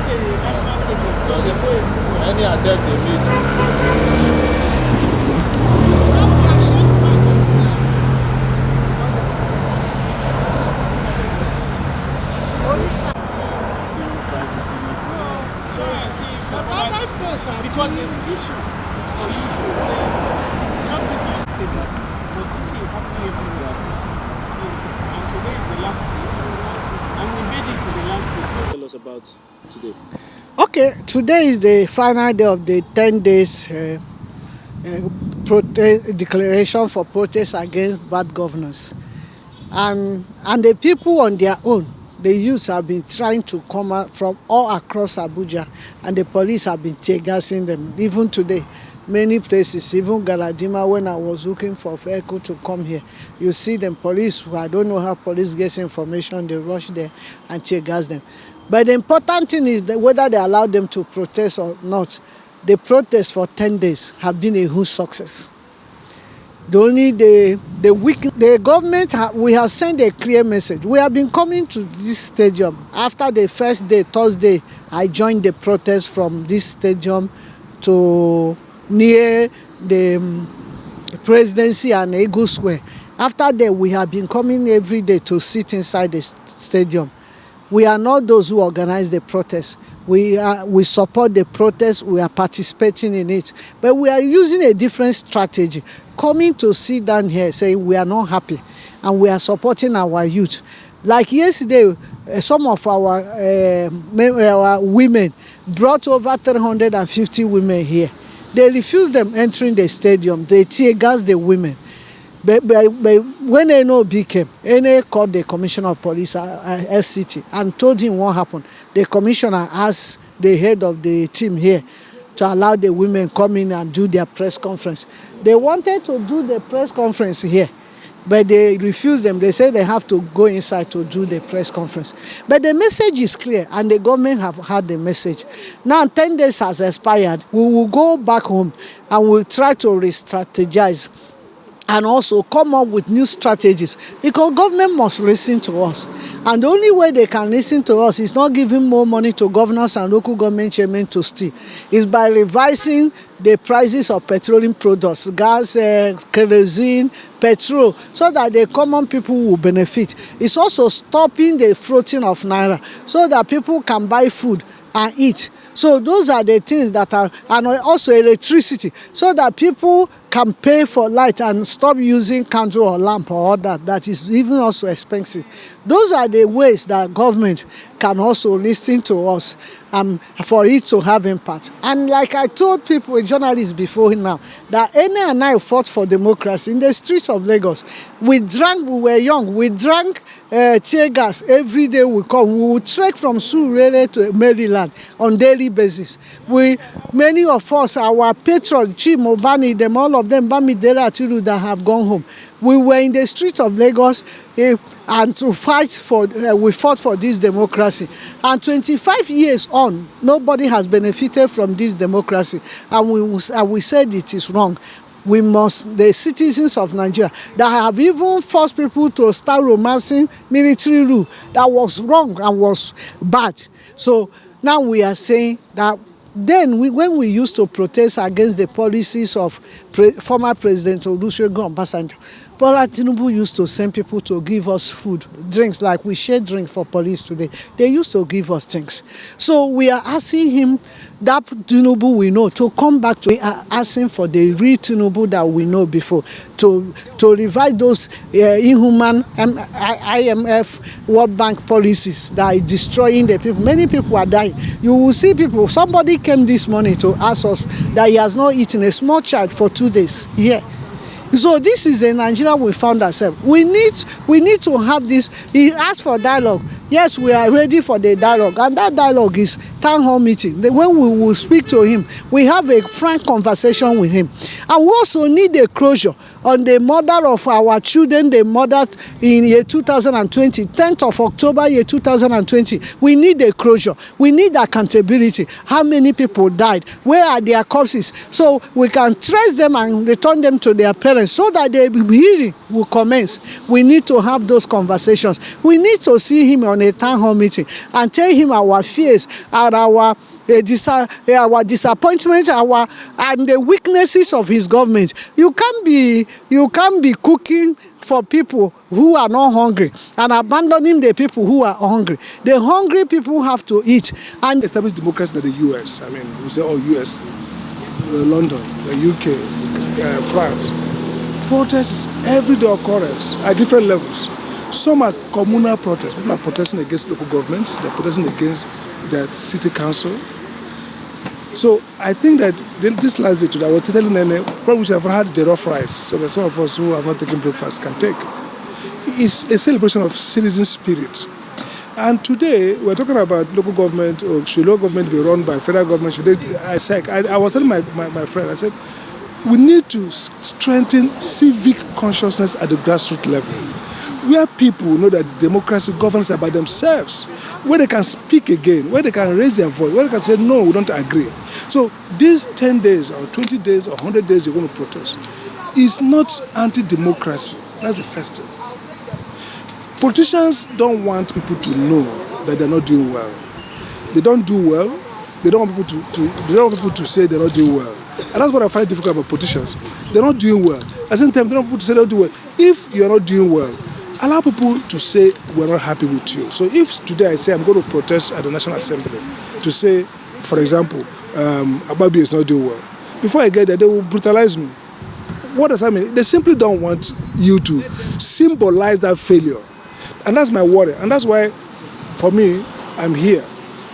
the national stadium. So they go any attempt they made. Now we have shown signs of only start. Still trying to see it. Try and see. But other states are It was this issue. It's for you to say it's not this one say that, but this is happening everywhere. And today is the last day. And we made it to the last day. So Tell us about today. Okay, today is the final day of the 10 days declaration for protest against bad governance. And the people on their own, the youths have been trying to come out from all across Abuja, and the police have been tear gassing them. Even today, many places, even Galadima, when I was looking for vehicle to come here, you see them police, I don't know how police gets information, they rush there and tear gas them. But the important thing is that whether they allow them to protest or not, the protest for 10 days have been a huge success. The government, we have sent a clear message. We have been coming to this stadium. After the first day, Thursday, I joined the protest from this stadium to near the presidency and Eagle Square. After that, we have been coming every day to sit inside the stadium. We are not those who organize the protest. We support the protest, we are participating in it. But we are using a different strategy. Coming to sit down here saying we are not happy and we are supporting our youth. Like yesterday, some of our women brought over 350 women here. They refused them entering the stadium. They tear gas the women. But when NOB came, NA called the commissioner of police, SCT, and told him what happened. The commissioner asked the head of the team here to allow the women come in and do their press conference. They wanted to do the press conference here, but they refused them. They said they have to go inside to do the press conference. But the message is clear, and the government have had the message. Now 10 days has expired. We will go back home and we'll try to re-strategize and also come up with new strategies, because government must listen to us. And the only way they can listen to us is not giving more money to governors and local government chairmen to steal. Is by revising the prices of petroleum products, gas, kerosene, petrol, so that the common people will benefit. It's also stopping the floating of naira so that people can buy food and eat. So those are the things that are, and also electricity, so that people can pay for light and stop using candle or lamp or that is even also expensive. Those are the ways that government can also listen to us for it to have impact. And like I told people, journalists before now, that Ene and I fought for democracy in the streets of Lagos. We were young, we drank tear gas every day we come. We would trek from Surrey to Maryland on daily basis. Many of us, our patrons, Chimo, Bani, them, all of them, Bamidele Atiru, that have gone home. We were in the streets of Lagos and to fight for, we fought for this democracy. And 25 years on, nobody has benefited from this democracy. And we said it is wrong. We must, the citizens of Nigeria that have even forced people to start romancing military rule, that was wrong and was bad. So now we are saying that then when we used to protest against the policies of former President Olusegun Obasanjo, Bola Tinubu used to send people to give us food, drinks, like we share drink for police today. They used to give us things. So we are asking him, that Tinubu we know, to come back to, we are asking for the real Tinubu that we know before, to revive those inhuman IMF World Bank policies that are destroying the people. Many people are dying. You will see people, somebody came this morning to ask us that he has not eaten, a small child, for 2 days here. So this is the Nigeria we found ourselves. We need to have this. He asked for dialogue. Yes, we are ready for the dialogue, and that dialogue is town hall meeting. When we will speak to him, we have a frank conversation with him. And we also need a closure on the murder of our children, they murdered in year 2020, 10th of October year 2020. We need a closure. We need accountability. How many people died? Where are their corpses? So we can trace them and return them to their parents so that the hearing will commence. We need to have those conversations. We need to see him on a town hall meeting and tell him our fears and our disappointment, and the weaknesses of his government. You can't be cooking for people who are not hungry and abandoning the people who are hungry. The hungry people have to eat. And established democracy in the US. I mean, we say, oh, US, London, the UK, France. Protest is everyday occurrence at different levels. Some are communal protests. People are protesting against local governments. They're protesting against the city council. So I think that this last day today, I was telling Nene, probably we should have had the rough rice so that some of us who have not taken breakfast can take. It's a celebration of citizen spirit. And today, we're talking about local government, or should local government be run by federal government? Should they, I was telling my friend, I said, we need to strengthen civic consciousness at the grassroots level, where people know that democracy governs by themselves, where they can speak again, where they can raise their voice, where they can say, no, we don't agree. So these 10 days or 20 days or 100 days you're going to protest is not anti-democracy. That's the first thing. Politicians don't want people to know that they're not doing well. They don't do well. They don't want people to say they're not doing well. And that's what I find difficult about politicians. They're not doing well. At the same time, they don't want people to say they're not doing well. If you're not doing well, allow people to say we're not happy with you. So if today I say I'm going to protest at the National Assembly to say, for example, Ababi is not doing well, before I get there, they will brutalize me. What does that mean? They simply don't want you to symbolize that failure. And that's my worry. And that's why, for me, I'm here.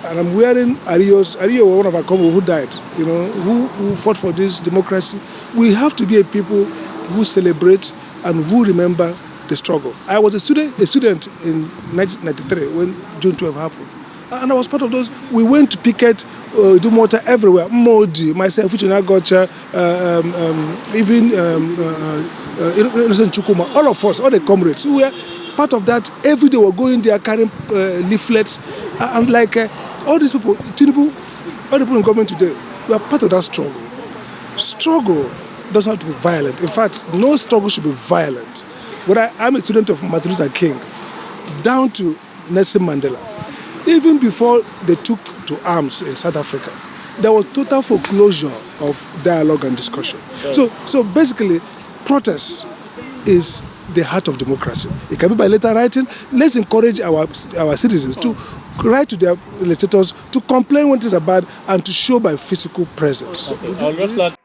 And I'm wearing Ariyo, one of our comrades who died, who fought for this democracy. We have to be a people who celebrate and who remember the struggle. I was a student in 1993 when June 12 happened. And I was part of those. We went to picket, do mortar everywhere. Modi, myself, Gocha, even Innocent Chukuma, all of us, all the comrades, we were part of that. Every day we're going there carrying leaflets. And like all these people, Tinubu, all the people in government today, we are part of that struggle. Struggle doesn't have to be violent. In fact, no struggle should be violent. But I'm a student of Martin Luther King, down to Nelson Mandela. Even before they took to arms in South Africa, there was total foreclosure of dialogue and discussion. So basically, protest is the heart of democracy. It can be by letter writing. Let's encourage our citizens to write to their legislators to complain when things are bad and to show by physical presence. Okay.